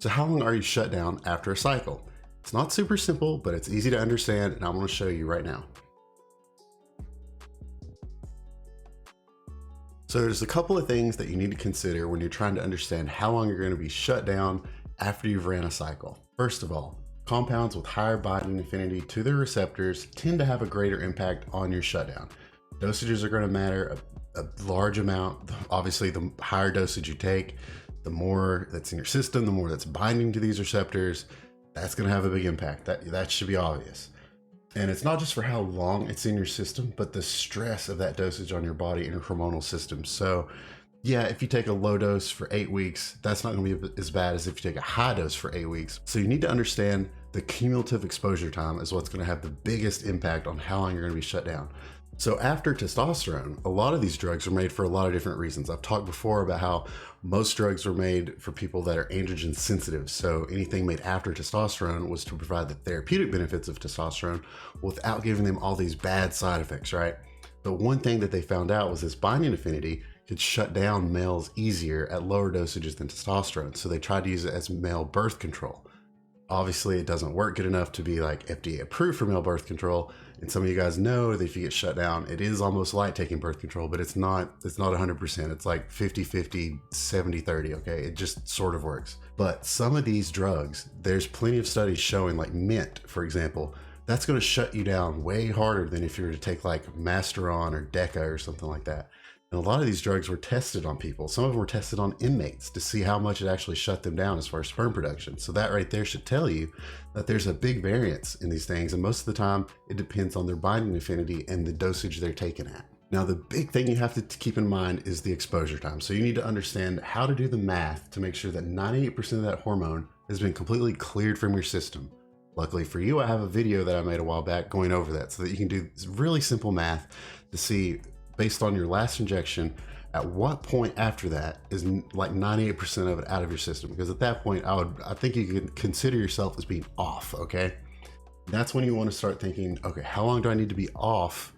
So how long are you shut down after a cycle? It's not super simple, but it's easy to understand, and I'm going to show you right now. So there's a couple of things that you need to consider when you're trying to understand how long you're going to be shut down after you've ran a cycle. First of all, compounds with higher binding affinity to their receptors tend to have a greater impact on your shutdown. Dosages are going to matter a large amount. Obviously, the higher dosage you take, the more that's in your system, the more that's binding to these receptors, that's going to have a big impact. That should be obvious. And it's not just for how long it's in your system, but the stress of that dosage on your body and your hormonal system. So yeah, if you take a low dose for 8 weeks, that's not going to be as bad as if you take a high dose for 8 weeks. So you need to understand the cumulative exposure time is what's going to have the biggest impact on how long you're going to be shut down. So after testosterone, a lot of these drugs are made for a lot of different reasons. I've talked before about how most drugs are made for people that are androgen sensitive. So anything made after testosterone was to provide the therapeutic benefits of testosterone without giving them all these bad side effects, right? But one thing that they found out was this binding affinity could shut down males easier at lower dosages than testosterone. So they tried to use it as male birth control. Obviously, it doesn't work good enough to be like FDA approved for male birth control. And some of you guys know that if you get shut down, it is almost like taking birth control, but it's not 100%. It's like 50-50, 70-30, okay? It just sort of works. But some of these drugs, there's plenty of studies showing, like mint, for example, that's going to shut you down way harder than if you were to take like Masteron or Deca or something like that. And a lot of these drugs were tested on people. Some of them were tested on inmates to see how much it actually shut them down as far as sperm production. So that right there should tell you that there's a big variance in these things. And most of the time it depends on their binding affinity and the dosage they're taken at. Now, the big thing you have to keep in mind is the exposure time. So you need to understand how to do the math to make sure that 98% of that hormone has been completely cleared from your system. Luckily for you, I have a video that I made a while back going over that so that you can do really simple math to see, based on your last injection, at what point after that is like 98% of it out of your system. Because at that point, I think you could consider yourself as being off, okay? That's when you want to start thinking, okay, how long do I need to be off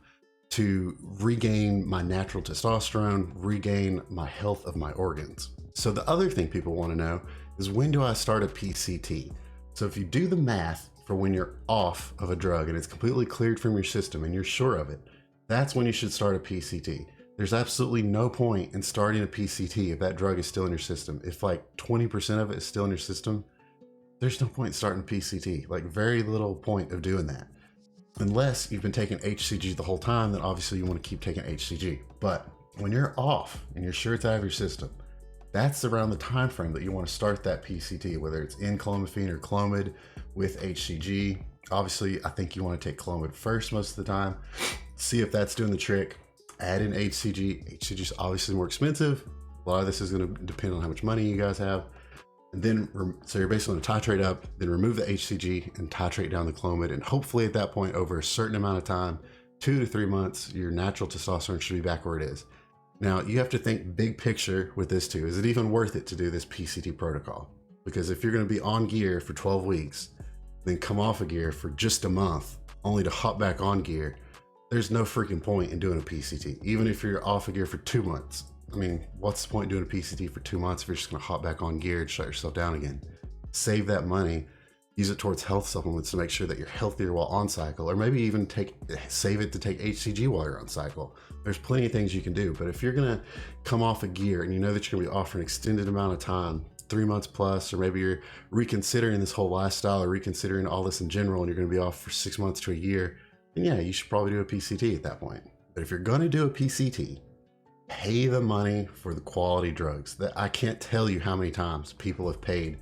to regain my natural testosterone, regain my health of my organs? So the other thing people want to know is, when do I start a PCT? So if you do the math for when you're off of a drug and it's completely cleared from your system and you're sure of it, that's when you should start a PCT. There's absolutely no point in starting a PCT if that drug is still in your system. If like 20% of it is still in your system, there's no point in starting PCT. Like, very little point of doing that. Unless you've been taking HCG the whole time, then obviously you want to keep taking HCG. But when you're off and you're sure it's out of your system, that's around the time frame that you want to start that PCT, whether it's in clomiphene or Clomid with HCG. Obviously, I think you want to take Clomid first most of the time. See if that's doing the trick. Add in HCG. HCG is obviously more expensive. A lot of this is going to depend on how much money you guys have. And then, so you're basically going to titrate up, then remove the HCG and titrate down the Clomid. And hopefully at that point, over a certain amount of time, 2 to 3 months, your natural testosterone should be back where it is. Now, you have to think big picture with this too. Is it even worth it to do this PCT protocol? Because if you're going to be on gear for 12 weeks, then come off of gear for just a month, only to hop back on gear, there's no freaking point in doing a PCT. Even if you're off of gear for 2 months. I mean, what's the point in doing a PCT for 2 months if you're just going to hop back on gear and shut yourself down again? Save that money, use it towards health supplements to make sure that you're healthier while on cycle, or maybe even save it to take HCG while you're on cycle. There's plenty of things you can do. But if you're going to come off of gear and you know that you're going to be off for an extended amount of time, 3 months plus, or maybe you're reconsidering this whole lifestyle or reconsidering all this in general, and you're going to be off for 6 months to a year, then yeah, you should probably do a PCT at that point. But if you're going to do a PCT, pay the money for the quality drugs. That I can't tell you how many times people have paid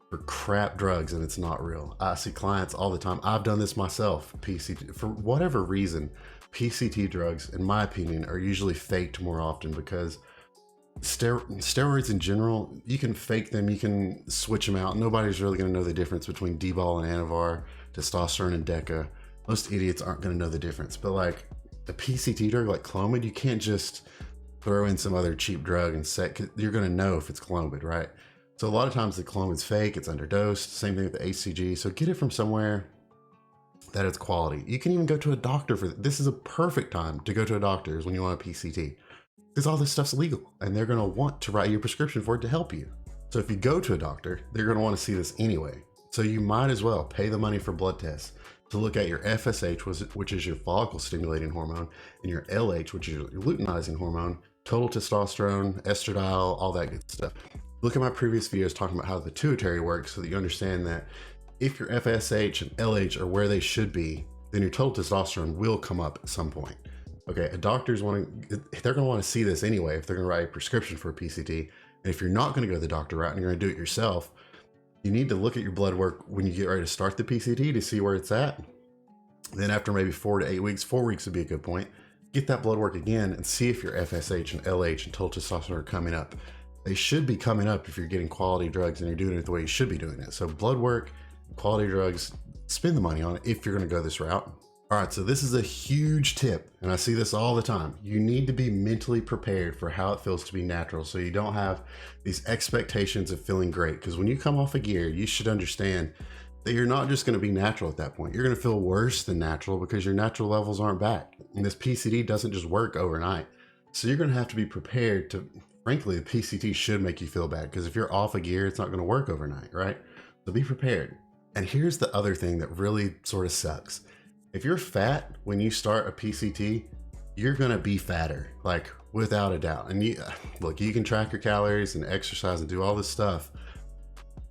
for crap drugs and it's not real. I see clients all the time. I've done this myself. PCT, for whatever reason, PCT drugs, in my opinion, are usually faked more often, because steroids in general, you can fake them, you can switch them out. Nobody's really going to know the difference between D-bol and Anavar, testosterone and Deca. Most idiots aren't going to know the difference. But like a PCT drug like Clomid, you can't just throw in some other cheap drug and set, you're going to know if it's Clomid, right? So a lot of times the Clomid's fake, it's underdosed. Same thing with the HCG. So get it from somewhere that it's quality. You can even go to a doctor for this. Is a perfect time to go to a doctor, is when you want a PCT, because all this stuff's legal and they're going to want to write you a prescription for it to help you. So if you go to a doctor, they're going to want to see this anyway. So you might as well pay the money for blood tests to look at your FSH, which is your follicle stimulating hormone, and your LH, which is your luteinizing hormone, total testosterone, estradiol, all that good stuff. Look at my previous videos talking about how the pituitary works so that you understand that if your FSH and LH are where they should be, then your total testosterone will come up at some point. Okay, they're going to want to see this anyway if they're going to write a prescription for a PCT. And if you're not going to go the doctor route and you're going to do it yourself, you need to look at your blood work when you get ready to start the PCT to see where it's at. Then after maybe 4 to 8 weeks, 4 weeks would be a good point, get that blood work again and see if your FSH and LH and total testosterone are coming up. They should be coming up if you're getting quality drugs and you're doing it the way you should be doing it. So blood work, quality drugs, spend the money on it if you're going to go this route. All right, so this is a huge tip, and I see this all the time. You need to be mentally prepared for how it feels to be natural so you don't have these expectations of feeling great. Because when you come off a gear, you should understand that you're not just going to be natural at that point. You're going to feel worse than natural because your natural levels aren't back. And this PCT doesn't just work overnight. So you're going to have to be prepared to, frankly, the PCT should make you feel bad because if you're off a gear, it's not going to work overnight, right? So be prepared. And here's the other thing that really sort of sucks. If you're fat when you start a PCT, you're gonna be fatter, like without a doubt. And look, you can track your calories and exercise and do all this stuff,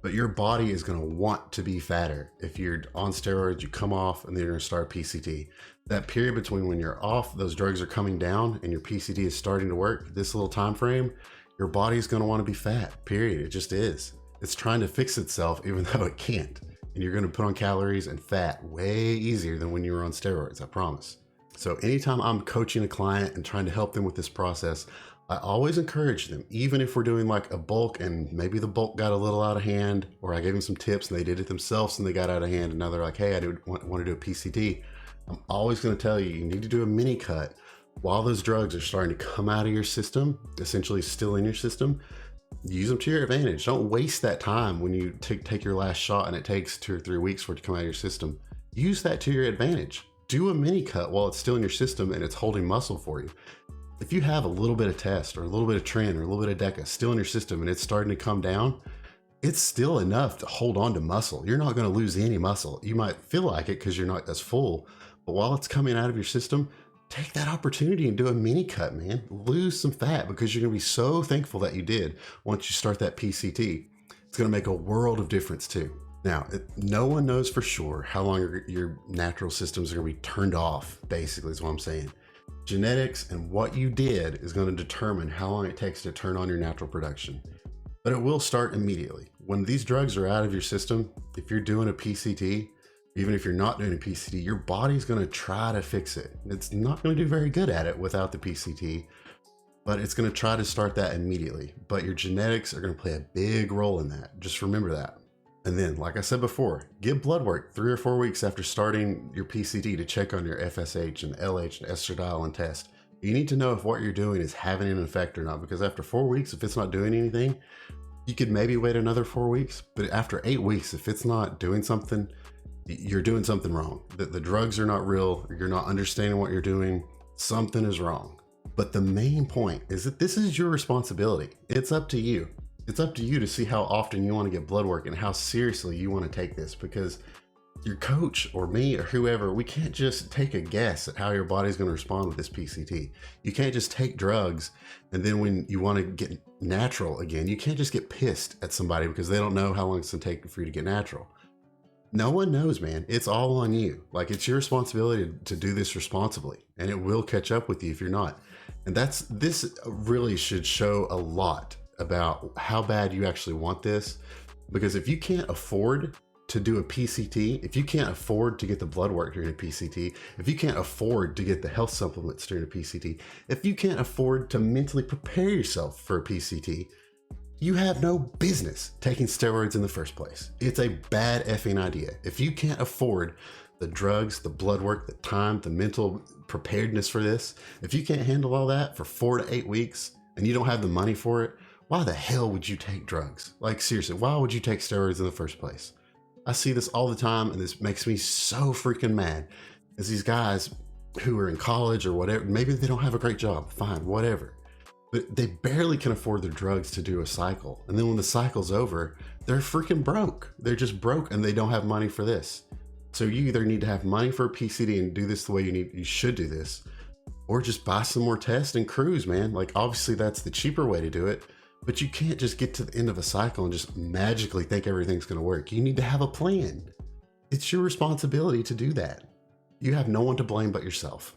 but your body is gonna want to be fatter. If you're on steroids, you come off and then you're gonna start PCT. That period between when you're off, those drugs are coming down and your PCT is starting to work, this little time frame, your body is gonna wanna be fat, period. It just is. It's trying to fix itself even though it can't. And you're going to put on calories and fat way easier than when you were on steroids, I promise. So anytime I'm coaching a client and trying to help them with this process, I always encourage them, even if we're doing like a bulk and maybe the bulk got a little out of hand, or I gave them some tips and they did it themselves and they got out of hand, and now they're like, hey, I want to do a PCT. I'm always going to tell you, you need to do a mini cut while those drugs are starting to come out of your system, essentially still in your system. Use them to your advantage. Don't waste that time when you take your last shot and it takes 2 or 3 weeks for it to come out of your system. Use that to your advantage. Do a mini cut while it's still in your system and it's holding muscle for you. If you have a little bit of test or a little bit of tren or a little bit of deca still in your system and it's starting to come down, it's still enough to hold on to muscle. You're not going to lose any muscle. You might feel like it because you're not as full, but while it's coming out of your system, take that opportunity and do a mini cut, man. Lose some fat because you're going to be so thankful that you did once you start that PCT. It's going to make a world of difference too. Now, no one knows for sure how long your natural systems are going to be turned off, basically is what I'm saying. Genetics and what you did is going to determine how long it takes to turn on your natural production. But it will start immediately. When these drugs are out of your system, if you're doing a PCT, even if you're not doing a PCT, your body's going to try to fix it. It's not going to do very good at it without the PCT, but it's going to try to start that immediately. But your genetics are going to play a big role in that. Just remember that. And then, like I said before, get blood work 3 or 4 weeks after starting your PCT to check on your FSH and LH and estradiol and test. You need to know if what you're doing is having an effect or not, because after 4 weeks, if it's not doing anything, you could maybe wait another 4 weeks. But after 8 weeks, if it's not doing something, you're doing something wrong. The drugs are not real. You're not understanding what you're doing. Something is wrong. But the main point is that this is your responsibility. It's up to you. It's up to you to see how often you want to get blood work and how seriously you want to take this, because your coach or me or whoever, we can't just take a guess at how your body's going to respond with this PCT. You can't just take drugs and then when you want to get natural again, you can't just get pissed at somebody because they don't know how long it's going to take for you to get natural. No one knows, man. It's all on you. Like, it's your responsibility to do this responsibly, and it will catch up with you if you're not. And this really should show a lot about how bad you actually want this, because if you can't afford to do a PCT, if you can't afford to get the blood work during a PCT, if you can't afford to get the health supplements during a PCT, if you can't afford to mentally prepare yourself for a PCT, you have no business taking steroids in the first place. It's a bad effing idea. If you can't afford the drugs, the blood work, the time, the mental preparedness for this, if you can't handle all that for 4 to 8 weeks and you don't have the money for it, why the hell would you take drugs? Like, seriously, why would you take steroids in the first place? I see this all the time, and this makes me so freaking mad. Is these guys who are in college or whatever, maybe they don't have a great job, fine, whatever. but they barely can afford their drugs to do a cycle. And then when the cycle's over, they're freaking broke. They're just broke and they don't have money for this. So you either need to have money for a PCD and do this the way you should do this, or just buy some more tests and cruise, man. Like, obviously that's the cheaper way to do it, but you can't just get to the end of a cycle and just magically think everything's going to work. You need to have a plan. It's your responsibility to do that. You have no one to blame but yourself.